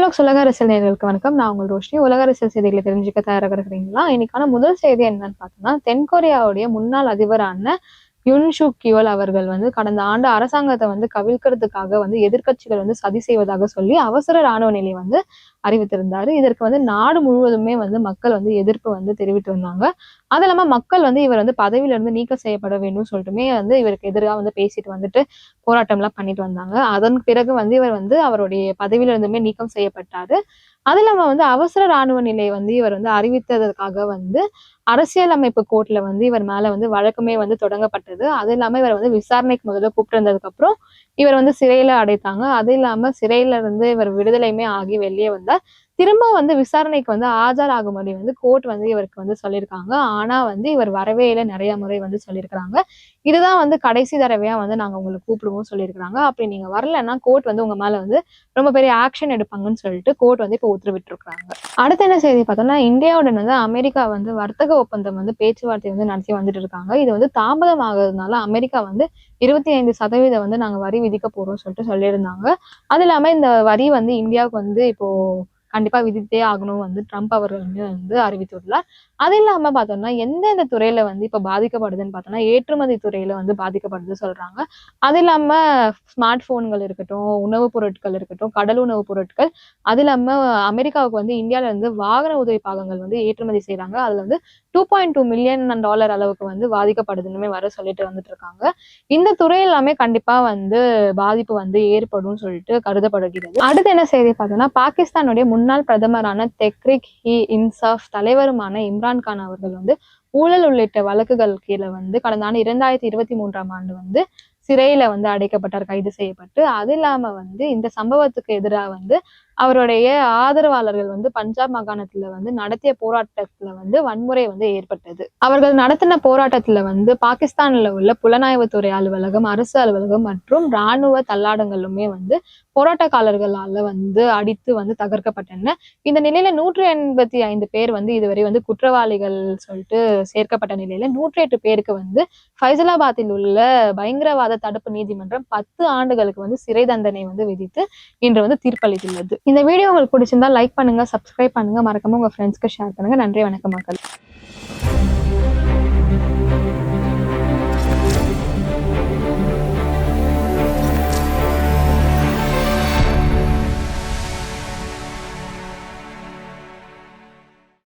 டியலாக்ஸ் உலக அரசியல் நேயர்களுக்கு வணக்கம். நான் உங்கள் ரோஷினி. உலக அரசியல் செய்திகளை தெரிஞ்சுக்க தயாராக இருக்கிறீங்களா? இன்னைக்கான முதல் செய்தி என்னன்னு பார்த்தோம்னா, தென்கொரியாவுடைய முன்னாள் அதிபரான யுன் சுக் கியோல் அவர்கள் கடந்த ஆண்டு அரசாங்கத்தை கவிழ்க்கிறதுக்காக எதிர்க்கட்சிகள் சதி செய்வதாக சொல்லி அவசர ராணுவ நிலை அறிவித்திருந்தாரு. இதற்கு நாடு முழுவதுமே மக்கள் எதிர்ப்பு தெரிவித்து வந்தாங்க. அது இல்லாம மக்கள் இவர் பதவியில இருந்து நீக்கம் செய்யப்பட வேண்டும் சொல்லிட்டுமே இவருக்கு எதிராக பேசிட்டு போராட்டம் எல்லாம் பண்ணிட்டு வந்தாங்க. அதன் பிறகு இவர் அவருடைய பதவியில இருந்துமே நீக்கம் செய்யப்பட்டாரு. அது இல்லாம அவசர ராணுவ நிலை இவர் அறிவித்ததற்காக அரசியலமைப்பு கோர்ட்ல இவர் மேல வழக்குமே தொடங்கப்பட்டது. அது இல்லாம இவர் விசாரணைக்கு முதல்ல கூப்பிட்டு இருந்ததுக்கு அப்புறம் இவர் சிறையில அடைத்தாங்க. அது இல்லாம சிறையில இருந்து இவர் விடுதலையுமே ஆகி வெளியே வந்தார். திரும்ப விசாரணைக்கு ஆஜராகும்படி கோர்ட் இவருக்கு சொல்லியிருக்காங்க. ஆனா இவர் வரவே இல்லை. நிறைய முறை சொல்லியிருக்கிறாங்க. இதுதான் கடைசி தடவையா நாங்க உங்களை கூப்பிடுவோம் சொல்லியிருக்கிறாங்க. அப்படி நீங்க வரலன்னா கோர்ட் உங்க மேல ரொம்ப பெரிய ஆக்ஷன் எடுப்பாங்கன்னு சொல்லிட்டு கோர்ட் இப்போ உத்தரவிட்டு இருக்காங்க. அடுத்த என்ன செய்தி பார்த்தோம்னா, இந்தியாவுடன் அமெரிக்கா வர்த்தக ஒப்பந்தம் பேச்சுவார்த்தை நடத்தி வந்துட்டு இருக்காங்க. இது தாமதம் ஆகுறதுனால அமெரிக்கா 25% நாங்க வரி விதிக்க போறோம் சொல்லிட்டு சொல்லியிருந்தாங்க. அது இல்லாம இந்த வரி இந்தியாவுக்கு இப்போ கண்டிப்பா விதித்தே ஆகணும் ட்ரம்ப் அவர்கள் அறிவித்துள்ளார். அது இல்லாம பார்த்தோம்னா எந்தெந்த துறையில இப்ப பாதிக்கப்படுதுன்னு பார்த்தோம்னா, ஏற்றுமதி துறையில பாதிக்கப்படுது சொல்றாங்க. அது இல்லாம ஸ்மார்ட் போன்கள் இருக்கட்டும், உணவுப் பொருட்கள் இருக்கட்டும், கடல் உணவுப் பொருட்கள், அது இல்லாம அமெரிக்காவுக்கு இந்தியால இருந்து வாகன உதவி பாகங்கள் ஏற்றுமதி செய்யறாங்க. அதுல $2.2 மில்லியன் அளவுக்கு பாதிக்கப்படுதுன்னு வர சொல்லிட்டு வந்துட்டு இருக்காங்க. இந்த துறை எல்லாமே கண்டிப்பா பாதிப்பு ஏற்படும் சொல்லிட்டு கருதப்படுகிறது. அடுத்து என்ன செய்தி பார்த்தோம்னா, பாகிஸ்தானுடைய முன்னாள் பிரதமரான தெஹ்ரிக் இ இன்சாஃப் தலைவருமான இம்ரான் கான் அவர்கள் ஊழல் உள்ளிட்ட வழக்குகள் கீழே கடந்த ஆண்டு 2023 சிறையில அடைக்கப்பட்டார், கைது செய்யப்பட்டு. அது இல்லாம இந்த சம்பவத்துக்கு எதிராக அவருடைய ஆதரவாளர்கள் பஞ்சாப் மாகாணத்துல நடத்திய போராட்டத்துல வன்முறை ஏற்பட்டது. அவர்கள் நடத்தின போராட்டத்துல பாகிஸ்தான்ல உள்ள புலனாய்வுத்துறை அலுவலகம், அரசு அலுவலகம் மற்றும் இராணுவ தள்ளாடங்களுமே போராட்டக்காரர்களால அடித்து தகர்க்கப்பட்டன. இந்த நிலையில 185 பேர் இதுவரை குற்றவாளிகள் சொல்லிட்டு சேர்க்கப்பட்ட நிலையில 108 பேருக்கு ஃபைசலாபாத்தில் உள்ள பயங்கரவாத தடுப்பு நீதிமன்றம் 10 ஆண்டுகளுக்கு சிறை தண்டனை விதித்து இன்று தீர்ப்பளித்துள்ளது. இந்த வீடியோ உங்களுக்கு பிடிச்சிருந்தா லைக் பண்ணுங்க, சப்ஸ்கிரைப் பண்ணுங்க, மறக்காம உங்க ஃப்ரெண்ட்ஸ்க்கு ஷேர் பண்ணுங்க. நன்றி, வணக்கம் மக்கள்.